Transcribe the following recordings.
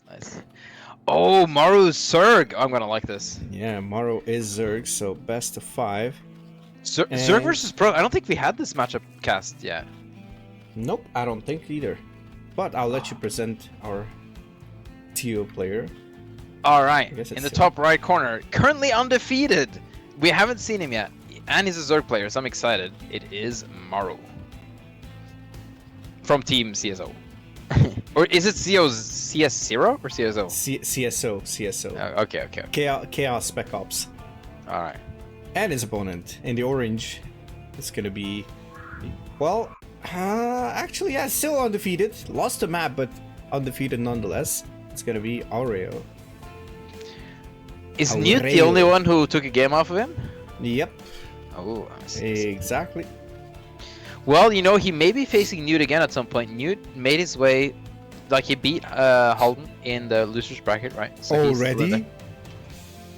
Nice. Oh, Maru's Zerg. I'm gonna like this. Yeah, Maro is Zerg, so best of 5. Zerg versus Pro. I don't think we had this matchup cast yet. Nope, I don't think either. But I'll let you present our TO player. All right, in the top right corner, currently undefeated. We haven't seen him yet, and he's a Zerg player, so I'm excited. It is Maro from Team CSO. Or is it CS0 or CSO? CSO. Oh, okay. Chaos Spec Ops. All right. And his opponent in the orange is gonna be, well, actually, yeah, still undefeated. Lost the map, but undefeated nonetheless. It's gonna be Aureil. Is Newt the only one who took a game off of him? Yep. Oh, I see. Exactly. Well, you know, he may be facing Newt again at some point. Newt made his way, like he beat Halden in the losers bracket, right? So already?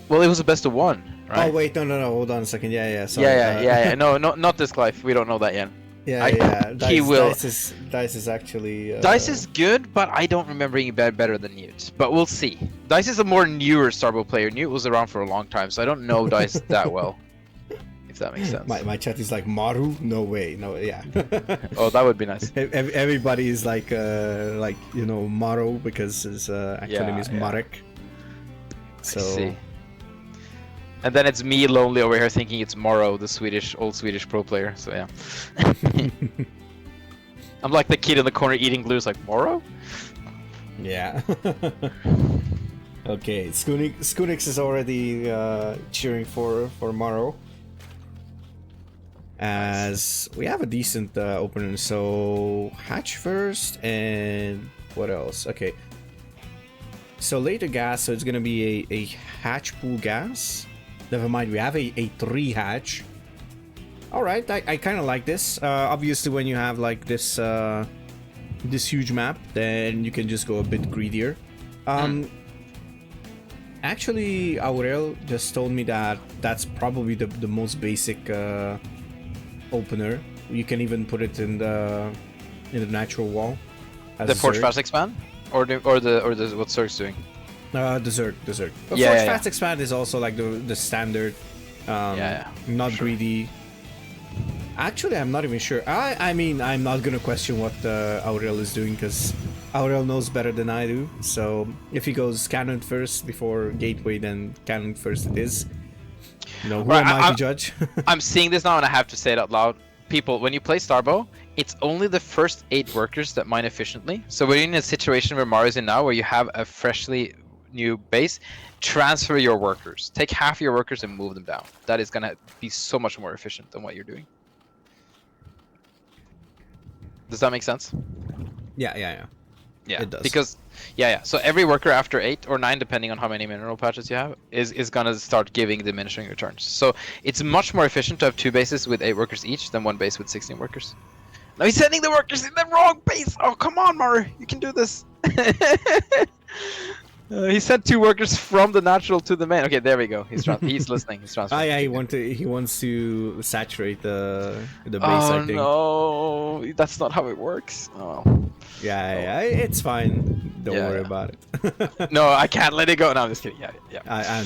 Well, it was a best of 1, right? Oh wait, no, hold on a second. Yeah. Sorry. Yeah. No, not this Clive. We don't know that yet. Yeah. He will. Dice is actually. Dice is good, but I don't remember him better than Newt. But we'll see. Dice is a more newer Starbow player. Newt was around for a long time, so I don't know Dice that well. If that makes sense. My chat is like Maru. No way. No. Yeah. Oh, that would be nice. Everybody is like you know, Maro because his actual name is Marek. So. I see. And then it's me lonely over here thinking it's Maro, the old Swedish pro player. So yeah. I'm like the kid in the corner eating glue. It's like, Maro? Yeah. Okay, Skunix is already cheering for Maro. As we have a decent opener, so Hatch first, and what else? Okay. So later gas, so it's gonna be a Hatch pool gas. Never mind, we have a 3 Hatch. Alright, I kind of like this. Obviously, when you have like this this huge map, then you can just go a bit greedier. Actually, Aureil just told me that that's probably the most basic opener. You can even put it in the natural wall. The Forge Fast Expand, or what Zerg's doing. The Zerg. But Yeah, Forge Fast Expand is also like the standard. Not greedy. Actually, I'm not even sure. I mean, I'm not gonna question what Aureil is doing because Aureil knows better than I do. So if he goes cannon first before gateway, then cannon first it is. No, who am I to judge? I'm seeing this now and I have to say it out loud. People, when you play Starbow, it's only the first 8 workers that mine efficiently. So we're in a situation where Mario's in now, where you have a freshly new base. Transfer your workers. Take half your workers and move them down. That is gonna be so much more efficient than what you're doing. Does that make sense? Yeah. Yeah, it does. Because so every worker after 8 or 9, depending on how many mineral patches you have, is gonna start giving diminishing returns. So it's much more efficient to have 2 bases with 8 workers each than 1 base with 16 workers. Now he's sending the workers in the wrong base. Oh, come on, Maro, you can do this. He sent 2 workers from the natural to the main. Okay, there we go. He's listening. He's transferring. Yeah, he wants to saturate the base. I think. Oh no, that's not how it works. Oh. Yeah, it's fine. Don't worry about it. No, I can't let it go. No, I'm just kidding. Yeah. I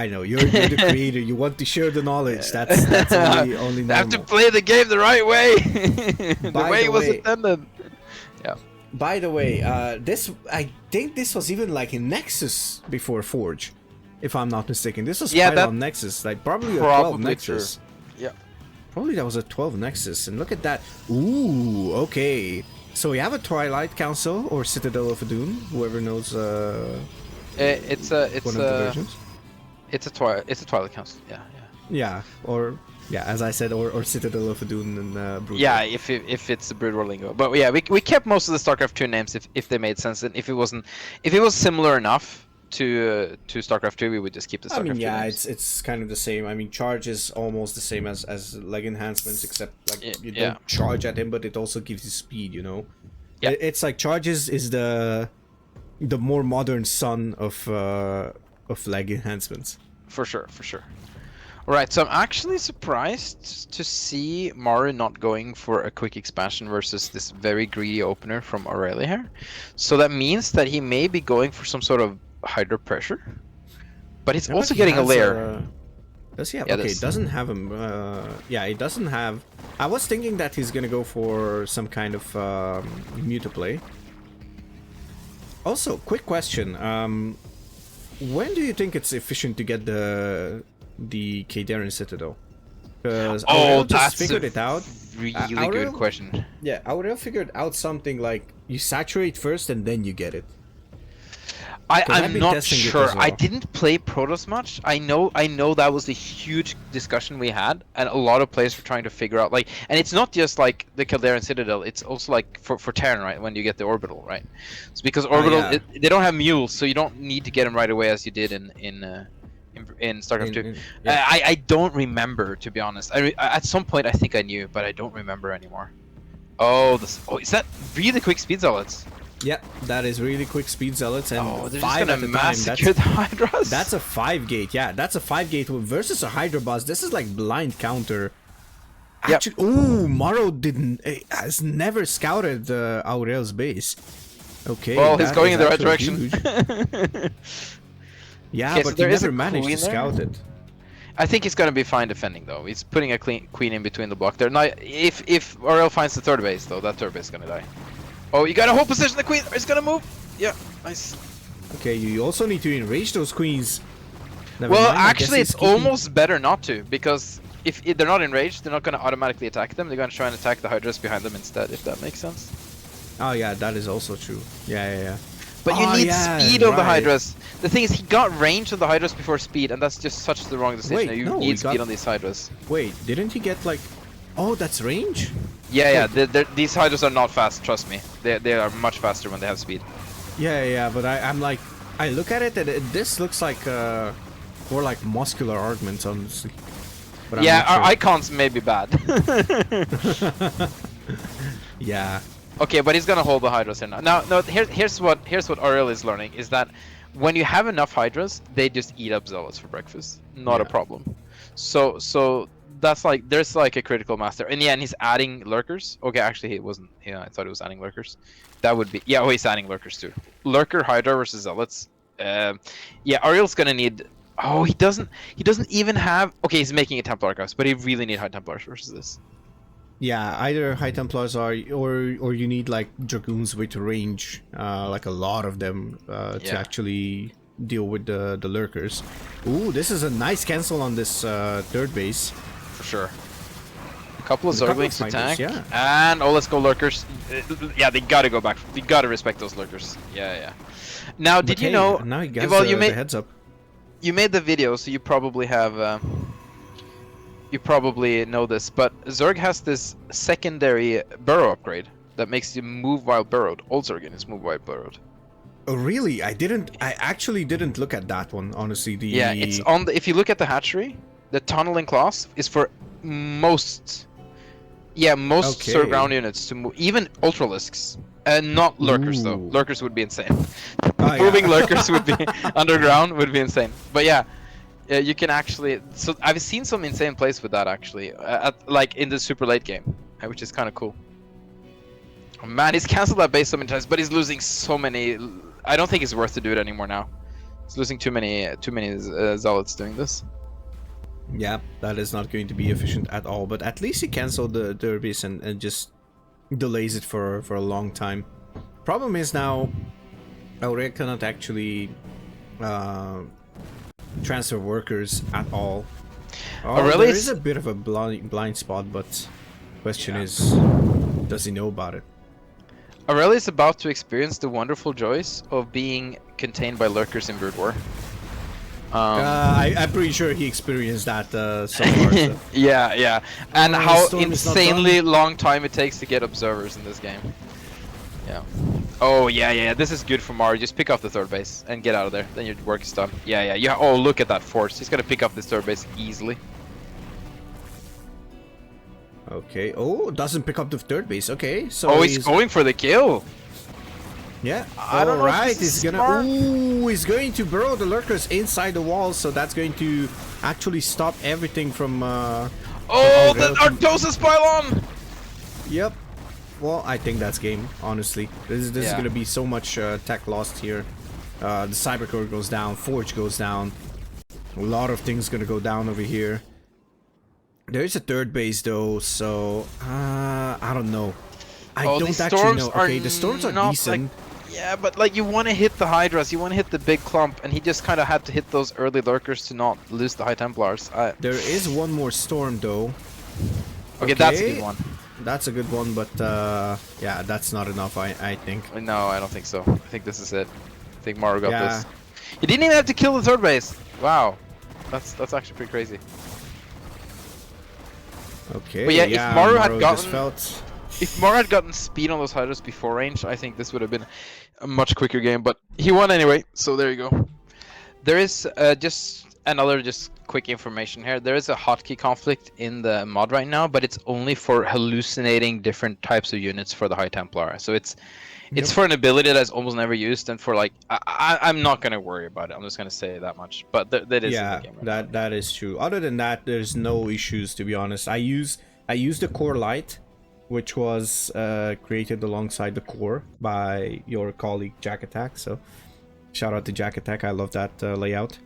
know. You're the creator. You want to share the knowledge. That's only normal. I have to play the game the right way. the way it was intended. Yeah. By the way, I think this was even like in Nexus before Forge, if I'm not mistaken. This was quite on Nexus, like probably a 12 Nexus. True. Yeah. Probably that was a 12 Nexus, and look at that. Ooh, okay. So we have a Twilight Council or Citadel of Adun, whoever knows. It's a Twilight Council. Yeah. Yeah, as I said, or Citadel of Adun and Brood. Yeah, if it's the Brood War lingo. But yeah, we kept most of the StarCraft 2 names if they made sense, and if it was similar enough to StarCraft 2, we would just keep the StarCraft 2 names. it's kind of the same. I mean, charge is almost the same as leg enhancements, except like you don't charge at him, but it also gives you speed. You know, it's like charges is the more modern son of leg enhancements. For sure. Right, so I'm actually surprised to see Maro not going for a quick expansion versus this very greedy opener from Aurelia here. So that means that he may be going for some sort of Hydro Pressure. But he's Yeah, but also he getting a has, lair. Does he have? Yeah, Okay, this. doesn't have him. Yeah, it doesn't have. I was thinking that he's gonna go for some kind of mutaplay. Also, quick question. When do you think it's efficient to get the Kadarin Citadel? Because Aureil just figured it out. Really Aureil, good question. Yeah, Aureil figured out something like you saturate first and then you get it. I'm not sure. Well. I didn't play Protoss much. I know that was a huge discussion we had, and a lot of players were trying to figure out like, and it's not just like the Caldera Citadel. It's also like for Terran, right? When you get the orbital, right? It's because orbital they don't have mules, so you don't need to get them right away as you did in Starcraft 2. Yeah. I don't remember, to be honest. At some point I think I knew, but I don't remember anymore. Oh, is that really quick speed zealots? Yep, that is really quick speed zealots, and they're 5 just at the time. massacre the Hydras. That's a 5 gate, yeah. That's a 5 gate versus a Hydra boss. This is like blind counter. Actually, ooh, Maro has never scouted Aureil's base. Okay. Well, he's going in the right direction. Yeah, okay, but so he never managed to scout it. I think he's gonna be fine defending though. He's putting a queen in between the block there. Now, if Aureil finds the third base though, that third base is gonna die. Oh, you gotta hold position the queen. It's gonna move. Yeah, nice. Okay, you also need to enrage those queens. Never mind, actually, it's almost better not to, because if they're not enraged, they're not gonna automatically attack them. They're gonna try and attack the Hydras behind them instead, if that makes sense. Oh yeah, that is also true. Yeah. But you need speed of the Hydras. The thing is, he got range of the Hydras before speed, and that's just such the wrong decision. Wait, you need speed on these Hydras. Wait, didn't he get like... Oh, that's range? Yeah, these Hydras are not fast, trust me. They are much faster when they have speed. Yeah, but I'm like... I look at it and this looks like more like muscular arguments, honestly. But yeah, our icons may be bad. Yeah. Okay, but he's gonna hold the Hydras here now. No, here's what Aureil is learning, is that when you have enough Hydras, they just eat up Zealots for breakfast. Not a problem. So that's like, there's like a critical master. In the end, he's adding Lurkers. Okay, actually he wasn't. Yeah, I thought he was adding Lurkers. That would be, yeah, he's adding Lurkers too. Lurker, Hydra versus Zealots. Yeah, Aureil's gonna need... Oh, he doesn't even have... Okay, he's making a Templar Archives, but he really need High Templars versus this. Yeah, either High Templars or you need like Dragoons with range, like a lot of them, to actually deal with the Lurkers. Ooh, this is a nice cancel on this third base. For sure. A couple of Zerglings to tank. Yeah. And let's go Lurkers. Yeah, they gotta go back. You gotta respect those Lurkers. Yeah. Now, did you know... Now he gets you the heads up. You made the video, so you probably have... you probably know this, but Zerg has this secondary burrow upgrade that makes you move while burrowed. Old Zerg is move while burrowed. Oh really? I actually didn't look at that one, honestly. Yeah, it's on the... If you look at the hatchery, the tunneling class is for most... Yeah, most Zerg ground units to move. Even Ultralisks. Not Lurkers, though. Lurkers would be insane. Moving Lurkers would be... underground would be insane. But yeah, you can actually... So I've seen some insane plays with that, actually. Like in the super late game, which is kind of cool. Oh, man, he's cancelled that base so many times, but he's losing so many... I don't think it's worth to do it anymore now. He's losing too many Zealots doing this. Yeah, that is not going to be efficient at all, but at least he cancelled the derbies and just delays it for a long time. Problem is now, Aureil cannot actually transfer workers at all. There is a bit of a blind spot, but question is, does he know about it? Aureil is about to experience the wonderful joys of being contained by Lurkers in Brood War. I'm pretty sure he experienced that so far. So. Yeah, and how insanely long time it takes to get observers in this game. Yeah. Oh yeah. This is good for Maro. Just pick off the third base and get out of there. Then your work is done. Yeah. Oh, look at that force. He's gonna pick up this third base easily. Okay. Oh, doesn't pick up the third base. Okay. So he's going for the kill. Yeah. I don't know if Alright, this is he's gonna. smart. Ooh, he's going to burrow the lurkers inside the wall, so that's going to actually stop everything from. Oh, Aureil the to- Artosis pylon! Yep. Well, I think that's game. Honestly, this is Yeah. gonna be so much tech lost here. The cybercore goes down, Forge goes down. A lot of things gonna go down over here. There is a third base though, so I don't know. I Oh, don't these actually storms know. are Okay, the storms are not, decent. Yeah, but like you want to hit the Hydras, you want to hit the big clump, and he just kind of had to hit those early lurkers to not lose the High Templars. There is one more storm though. Okay, that's a good one. That's a good one, but yeah, that's not enough. I think. No, I don't think so. I think this is it. I think Maro got Yeah. this. He didn't even have to kill the third base. Wow, that's actually pretty crazy. Okay. But yeah, if Maro had just gotten- felt. If Maro had gotten speed on those Hydras before range, I think this would have been a much quicker game. But he won anyway, so there you go. There is just another quick information here. There is a hotkey conflict in the mod right now, but it's only for hallucinating different types of units for the High Templar. So it's for an ability that's almost never used, and for like I'm not gonna worry about it. I'm just gonna say that much. But that is in the game right now. that is true. Other than that, there's no issues, to be honest. I use the core light, which was created alongside the core by your colleague Jack Attack. So shout out to Jack Attack. I love that layout.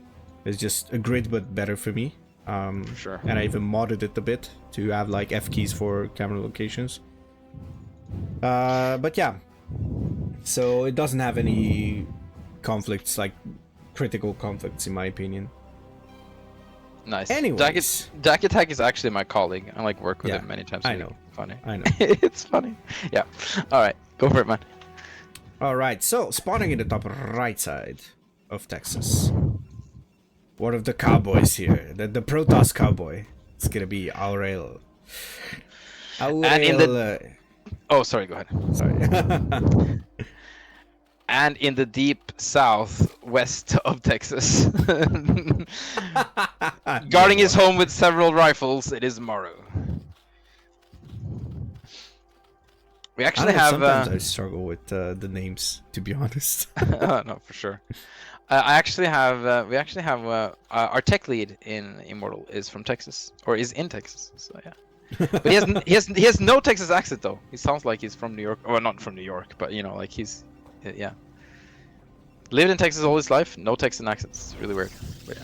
It's just a grid, but better for me. For sure. And I even modded it a bit to have like F keys for camera locations. But yeah, so it doesn't have any conflicts, like critical conflicts, in my opinion. Nice. Anyways. Jack Attack is actually my colleague. I like work with Yeah, him many times. I know. Funny. I know. It's funny. Yeah. All right, go for it, man. All right, so spawning in the top right side of Texas. One of the cowboys here, the Protoss cowboy. It's gonna be Aureil. Aureil. And in the- Oh, sorry. Go ahead. sorry. And in the deep southwest of Texas, guarding his home with several rifles, it is Maro. We actually have. Sometimes I struggle with the names, to be honest. No, for sure. I actually have. We actually have our tech lead in Immortal is from Texas, or is in Texas. So yeah. But he has no Texas accent though. He sounds like he's from New York, or not from New York, but you know, like he's yeah. Lived in Texas all his life, no Texan accents. It's really weird. But yeah.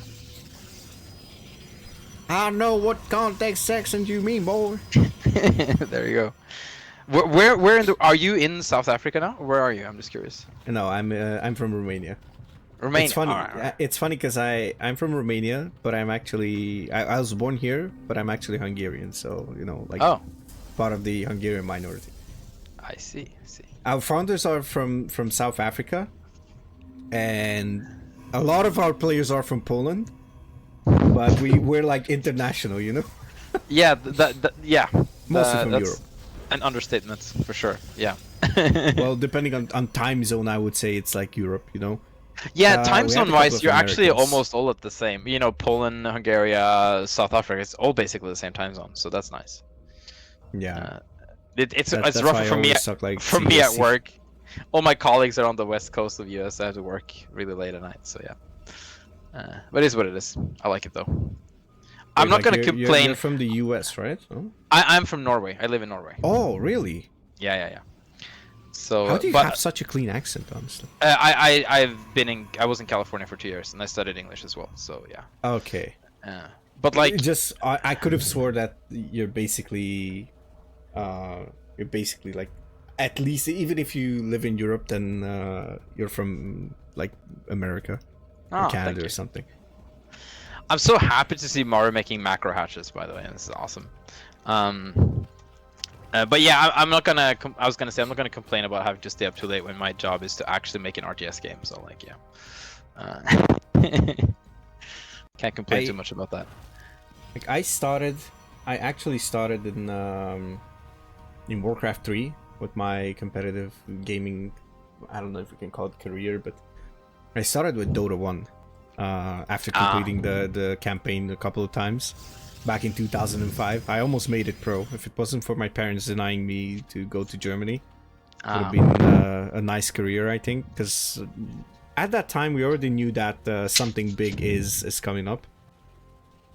I know what context accent you mean, boy. There you go. Where in the are you in South Africa now? Where are you? I'm just curious. No, I'm from Romania. Romania. It's funny. All right. It's funny because I'm from Romania, but I'm actually I was born here, but I'm actually Hungarian. So you know, like part of the Hungarian minority. I see. Our founders are from South Africa, and a lot of our players are from Poland. But we're like international, you know. Yeah, yeah. Mostly from that's Europe. An understatement for sure. Yeah. Well, depending on time zone, I would say it's like Europe, you know. Yeah, time we have a zone couple wise, of you're actually Americans. almost all at the same. You know, Poland, Hungary, South Africa, it's all basically the same time zone. So that's nice. Yeah. It's That's rougher why I for me. always suck, like, For me at CSC. work, all my colleagues are on the west coast of US. I have to work really late at night. So yeah. But it is what it is. I like it though. I'm not Like, gonna you're- complain. You're from the U.S., right? Oh, I'm from Norway. I live in Norway. oh really? Yeah. So How do you but, have such a clean accent, honestly? I was in California for 2 years and I studied English as well. So yeah. Okay. But like just I could have swore that you're basically like, at least even if you live in Europe, then you're from like America or thank Canada you. or something. I'm so happy to see Maro making macro hatches, by the way. This is awesome. But yeah, I'm not gonna. I was gonna say I'm not gonna complain about having to stay up too late when my job is to actually make an RTS game. So like, yeah, can't complain too much about that. Like I actually started in Warcraft 3 with my competitive gaming. I don't know if we can call it career, but I started with Dota 1 after completing the campaign a couple of times back in 2005. I almost made it pro if it wasn't for my parents denying me to go to Germany. Would have been a nice career, I think, because at that time we already knew that something big is coming up,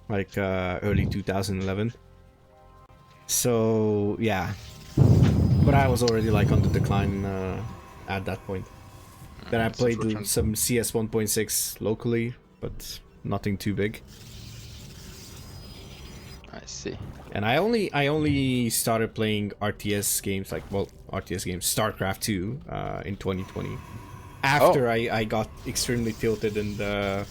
like early 2011. So yeah, but I was already like on the decline at that point. Then I played some CS 1.6 locally, but nothing too big. I see. And I only started playing RTS games, like, well, RTS games, Starcraft 2 in 2020. After I got extremely tilted and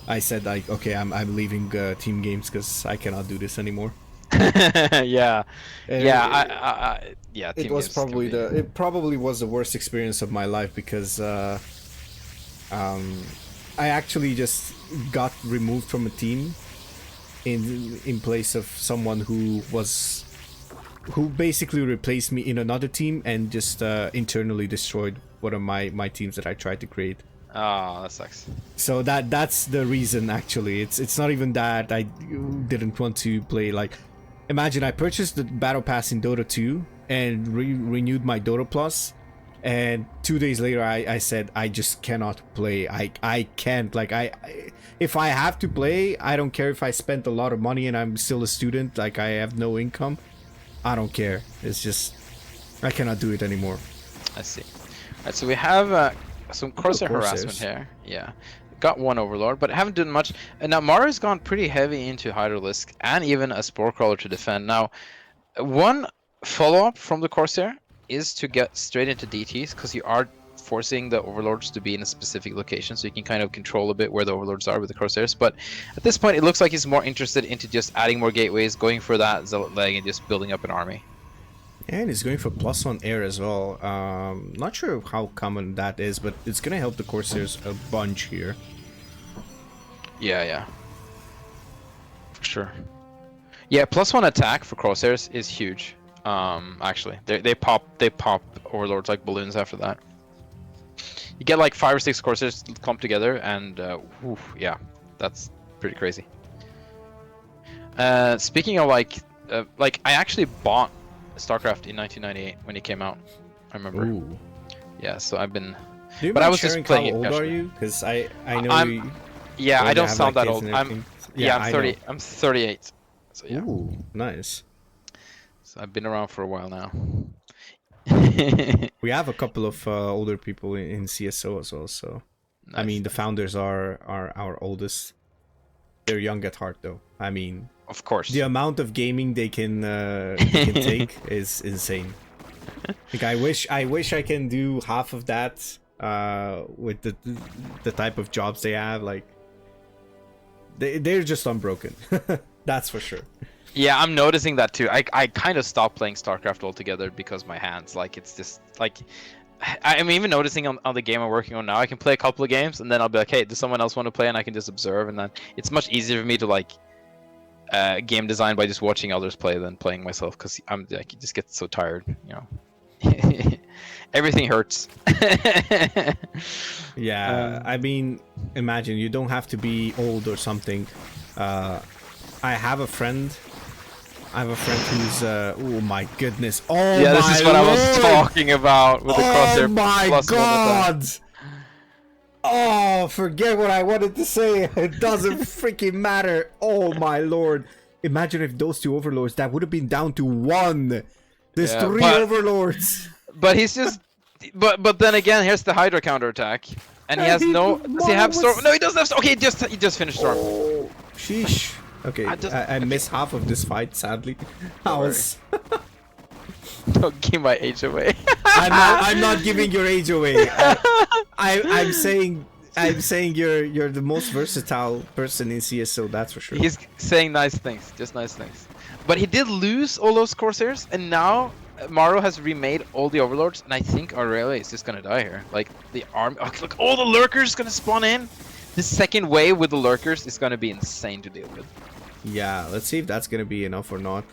I said, like, okay, I'm leaving team games because I cannot do this anymore. Yeah, yeah. It was probably it probably was the worst experience of my life because I actually just got removed from a team in place of someone who basically replaced me in another team and just internally destroyed one of my teams that I tried to create. Oh, that sucks. So that's the reason, actually. It's not even that I didn't want to play. Like, imagine I purchased the battle pass in Dota 2 and renewed my Dota Plus, and 2 days later I said I just cannot play. I can't. Like, if I have to play, I don't care if I spent a lot of money and I'm still a student, like I have no income. I don't care. It's just I cannot do it anymore. I see. Alright, so we have some Corsair harassment here. Yeah. Got one Overlord, but haven't done much. And now Maro's gone pretty heavy into Hydralisk and even a Spore Crawler to defend. Now, one follow-up from the Corsair is to get straight into DTs, because you are forcing the Overlords to be in a specific location, so you can kind of control a bit where the Overlords are with the Corsairs. But at this point, it looks like he's more interested into just adding more gateways, going for that Zealot leg, and just building up an army. And he's going for +1 air as well. Not sure how common that is, but it's gonna help the Corsairs a bunch here. Yeah. For sure. Yeah, +1 attack for Crosshairs is huge. Actually, they pop Overlords like balloons after that. You get like 5 or 6 Corsairs clumped together, and yeah, that's pretty crazy. Speaking of like I actually bought Starcraft in 1998 when it came out. I remember. Ooh. Yeah, so I've been. Do you but I was just playing how old it are you? Because I know yeah, I don't sound like that old. I'm 30. I'm 38. So yeah. Ooh, nice. So I've been around for a while now. We have a couple of older people in CSO as well. So Nice. I mean, the founders are our oldest. They're young at heart, though. I mean, of course. the amount of gaming they can take is insane. Like, I wish I can do half of that with the type of jobs they have. Like, they're just unbroken. That's for sure. Yeah, I'm noticing that too. I kind of stopped playing StarCraft altogether because my hands, like, it's just like, I'm even noticing on the game I'm working on now, I can play a couple of games and then I'll be like, hey, does someone else want to play? And I can just observe, and then it's much easier for me to like game design by just watching others play than playing myself, because I'm like, you just get so tired, you know. Everything hurts. Yeah, I mean, imagine you don't have to be old or something. I have a friend who's oh my goodness. Oh yeah, this is what I was talking about with the crosshair. Oh my god. Oh, forget what I wanted to say. It doesn't freaking matter. Oh my lord. Imagine if those 2 overlords, that would have been down to 1. There's 3 overlords. But he's just but then again, here's the Hydra counterattack. And he has no. Does he have Storm? No, he doesn't have Storm. Okay, he just finished Storm. Oh, sheesh. Okay, I missed half of this fight, sadly. Don't give my age away. I'm not giving your age away. I'm saying you're the most versatile person in CSO, that's for sure. He's saying nice things, just nice things. But he did lose all those Corsairs, and now Maro has remade all the Overlords, and I think Aureil is just gonna die here. Like, the army, look, all the Lurkers gonna spawn in. The second wave with the Lurkers is gonna be insane to deal with. Yeah, let's see if that's gonna be enough or not.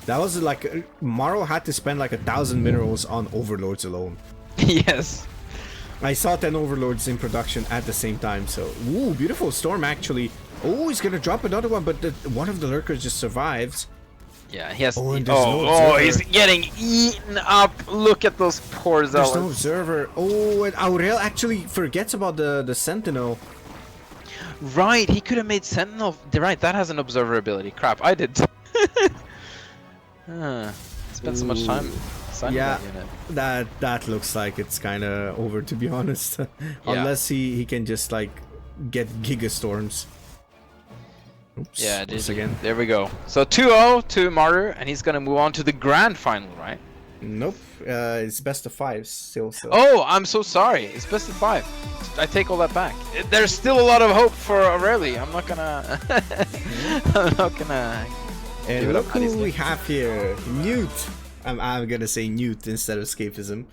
That was like, Maro had to spend like 1,000 minerals on Overlords alone. Yes. I saw 10 Overlords in production at the same time, so... Ooh, beautiful Storm, actually. Oh, he's gonna drop another one, but one of the Lurkers just survives. Yeah, he has. Oh, and Oh, there's no oh, observer. he's getting eaten up. Look at those poor There's no zealots. observer. Oh, and Aureil actually forgets about the sentinel. Right, he could have made Sentinel. Right, that has an observer ability. Crap, I did. Spent so much time signing Yeah, that unit. that looks like it's kind of over, to be honest. Unless he can just like get Gigastorms. Oops. Yeah, once GG. again. There we go. So 2-0 to Martyr, and he's gonna move on to the grand final, right? Nope. It's best of 5 still. So. Oh, I'm so sorry. It's best of 5. I take all that back. There's still a lot of hope for Aureil. I'm not gonna. I'm not gonna. And look who we have here, Newt. I'm gonna say Newt instead of Escapism.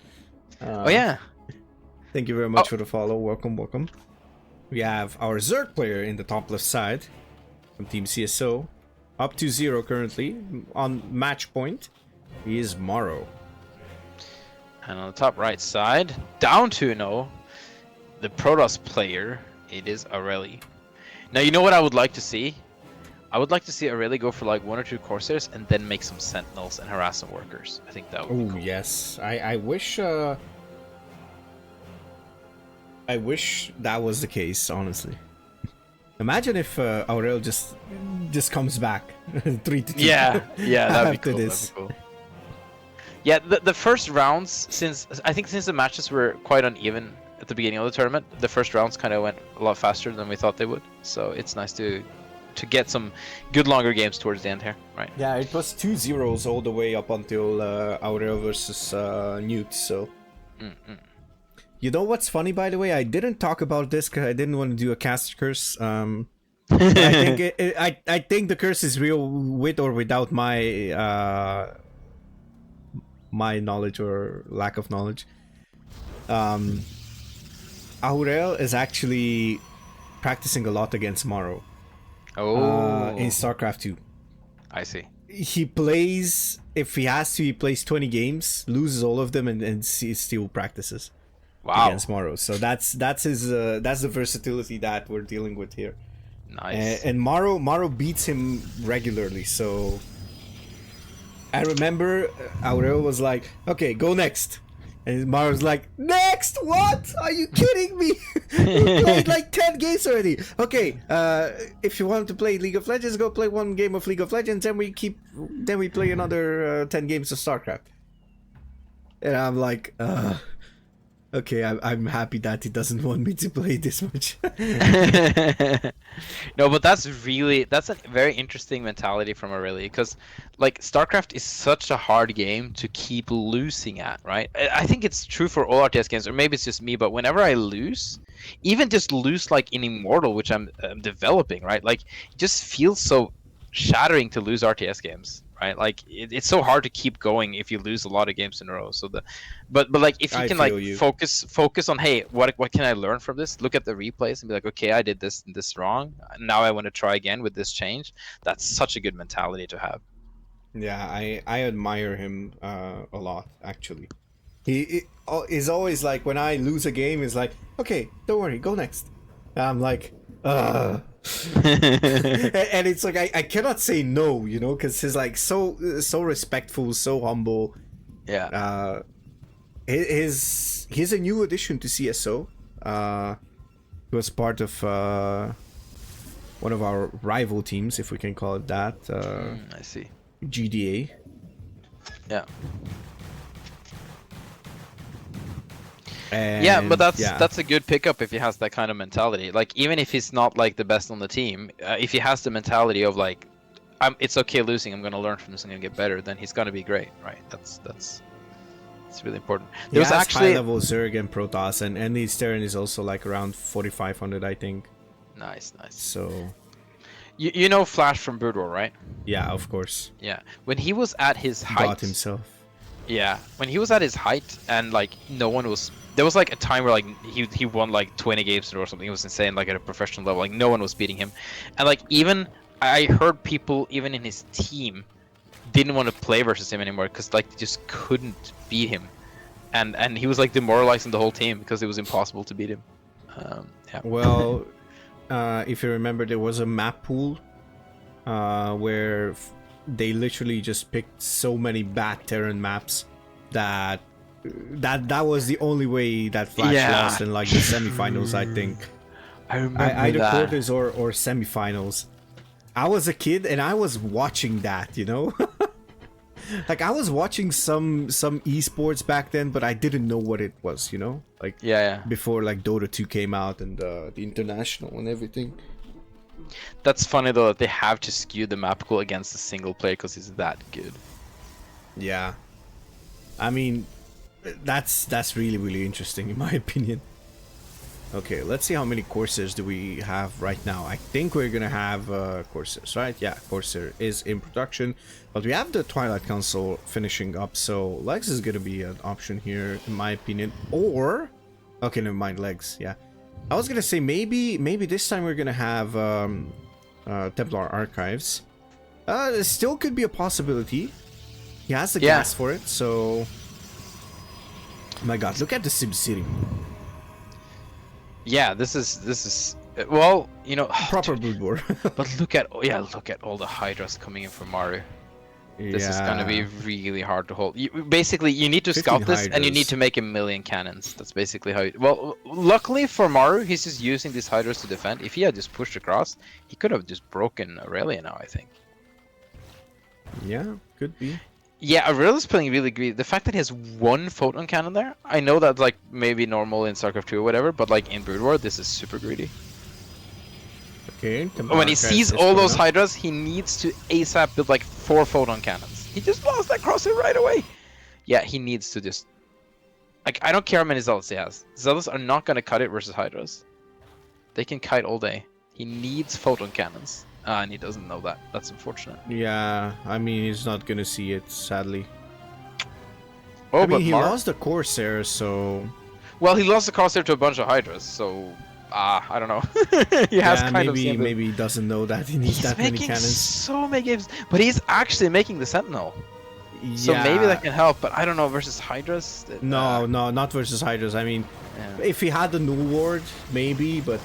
Oh yeah. Thank you very much for the follow. Welcome, welcome. We have our Zerg player in the top left side from Team CSO, up to 0 currently on match point. He is Maro. And on the top right side, down to the Protoss player. It is Aureil. Now you know what I would like to see. I would like to see Aureil go for like 1 or 2 Corsairs and then make some Sentinels and harass some workers. I think that would be cool. Yes, I wish that was the case, honestly. Imagine if Aureil just comes back 3-2. Yeah, that'd be after cool. this. That'd be cool. Yeah, the first rounds, since the matches were quite uneven at the beginning of the tournament, the first rounds kind of went a lot faster than we thought they would. So it's nice to get some good longer games towards the end here, right? Yeah, it was 2-0s all the way up until Aureil versus Newt. So, you know what's funny, by the way? I didn't talk about this because I didn't want to do a cast curse. But I think I think the curse is real with or without my my knowledge or lack of knowledge. Aureil is actually practicing a lot against Maro. In Starcraft 2. I see. He plays, if he has to, he plays 20 games, loses all of them, and he still practices against Maro. So that's his that's the versatility that we're dealing with here. Nice. And Maro beats him regularly. So I remember Aureil was like, "Okay, go next." And Maro's like, "Next? What? Are you kidding me? We played like 10 games already. Okay, if you want to play League of Legends, go play 1 game of League of Legends, then we play another 10 games of Starcraft." And I'm like, okay, I'm happy that he doesn't want me to play this much. No, but that's a very interesting mentality from Aurelia, because like Starcraft is such a hard game to keep losing at, right? I think it's true for all RTS games, or maybe it's just me, but whenever I lose, even just lose like in Immortal, which I'm developing, right? Like it just feels so shattering to lose RTS games, right? Like it's so hard to keep going if you lose a lot of games in a row. So but like if you can like focus on, hey, what can I learn from this? Look at the replays and be like, okay, I did this and this wrong. Now I want to try again with this change. That's such a good mentality to have. Yeah, I admire him a lot, actually. He is always like, when I lose a game, he's like, okay, don't worry, go next. And I'm like, and it's like I cannot say no, you know, because he's like so respectful, so humble. Yeah. He's a new addition to CSO. He was part of one of our rival teams, if we can call it that. I see. GDA. Yeah. And, yeah, but that's a good pickup if he has that kind of mentality. Like even if he's not like the best on the team, if he has the mentality of like, it's okay losing, I'm gonna learn from this, I'm gonna get better, then he's gonna be great, right? That's really important. There was actually high level Zerg and Protoss, and his Terran is also like around 4,500, I think. Nice. So. You know Flash from Brawl, right? Yeah, of course. Yeah, when he was at his height. God himself. Yeah, when he was at his height and like no one was. There was like a time where like he won like 20 games or something. It was insane, like at a professional level. Like no one was beating him, and like even I heard people even in his team didn't want to play versus him anymore because like they just couldn't beat him, and he was like demoralizing the whole team because it was impossible to beat him. Yeah. Well, if you remember, there was a map pool where they literally just picked so many bad Terran maps that was the only way that Flash lost in like the semifinals, I think. I remember Either that. quarters or semifinals. I was a kid and I was watching that, you know? Like I was watching some esports back then, but I didn't know what it was, you know? Like before like Dota 2 came out and the international and everything. That's funny though that they have to skew the map pool against the single player because he's that good. Yeah. I mean, that's really interesting in my opinion. Okay, let's see how many Corsairs do we have right now. I think we're gonna have Corsairs, right? Yeah, Corsair is in production, but we have the Twilight Council finishing up, so Legs is gonna be an option here, in my opinion. Or, okay, never mind, Legs. Yeah, I was gonna say maybe this time we're gonna have Templar Archives. It still could be a possibility. He has the gas for it, so. Oh my God, look at the Sim City. Yeah, this is well, you know, proper Brood War. But look at all the Hydras coming in from Maru. This is gonna be really hard to hold. Basically, you need to scout this, Hydras. And you need to make 1,000,000 cannons. That's basically how. Well, luckily for Maru, he's just using these Hydras to defend. If he had just pushed across, he could have just broken Aurelia now, I think. Yeah, could be. Yeah, Aurelia's playing really great. The fact that he has 1 photon cannon there, I know that's like maybe normal in Starcraft 2 or whatever, but like in Brood War, this is super greedy. Okay. When he sees all those Hydras, he needs to ASAP build like 4 photon cannons. He just lost that crosshair right away. Yeah, he needs to just... Like, I don't care how many Zealots he has. Zealots are not going to cut it versus Hydras. They can kite all day. He needs photon cannons. And he doesn't know that. That's unfortunate. Yeah, I mean, he's not gonna see it, sadly. Oh, I mean, he lost the Corsair, so... Well, he lost the Corsair to a bunch of Hydras, so... I don't know. He has kind of... Maybe he doesn't know that he needs that many cannons. So many games, but he's actually making the Sentinel. Yeah. So maybe that can help, but I don't know, versus Hydras? No, not versus Hydras. I mean, if he had the Null Ward, maybe, but...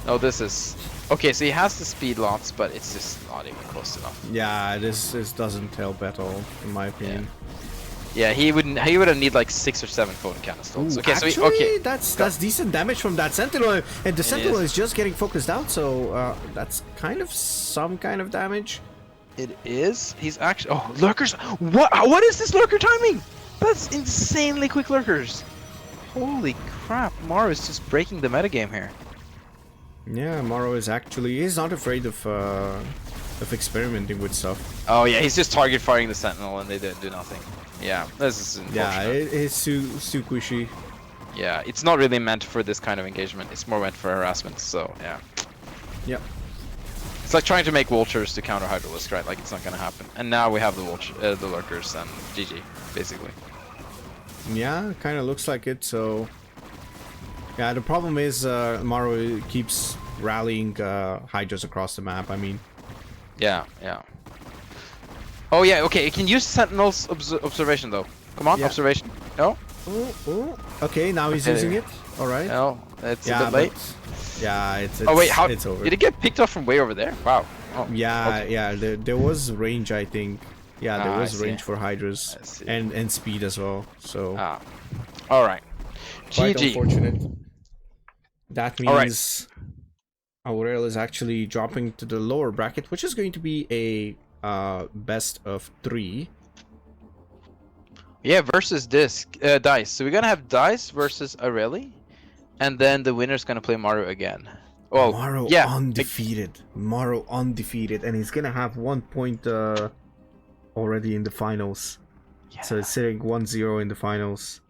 No, this is... Okay, so he has the speed lots, but it's just not even close enough. Yeah, this doesn't help at all, in my opinion. Yeah, he would have need like 6 or 7 photon cannons. Okay, actually, so that's decent damage from that Sentinel, and the Sentinel is just getting focused out, so that's kind of some kind of damage. It is. He's actually... Oh, lurkers! What is this lurker timing? That's insanely quick lurkers. Holy crap! Maro is just breaking the metagame here. Yeah, Maro is actually... He's not afraid of experimenting with stuff. Oh yeah, he's just target firing the Sentinel and they do nothing. Yeah, this is unfortunate. Yeah, it's too squishy. Yeah, it's not really meant for this kind of engagement. It's more meant for harassment, so yeah. Yep. It's like trying to make vultures to counter Hydralisk, right? Like, it's not gonna happen. And now we have the lurkers and GG, basically. Yeah, kind of looks like it, so... Yeah, the problem is Maro keeps rallying Hydras across the map, I mean. Yeah. Oh yeah, okay, it can use Sentinel's observation though. Come on, observation. No? Oh. Okay, now he's using it. Alright. No, it's a bit late. Yeah, it's oh wait, it's over. Did it get picked up from way over there? Wow. Oh, yeah, okay. There was range, I think. Yeah, there was range for Hydras and speed as well. So. Alright. Quite GG. unfortunate. That means Aureil is actually dropping to the lower bracket, which is going to be a best of 3. Yeah, versus Dice. So we're gonna have Dice versus Aureil, and then the winner's gonna play Maro again. Oh, Maro undefeated. Maro undefeated, and he's gonna have 1 point already in the finals. Yeah. So it's sitting 1-0 in the finals.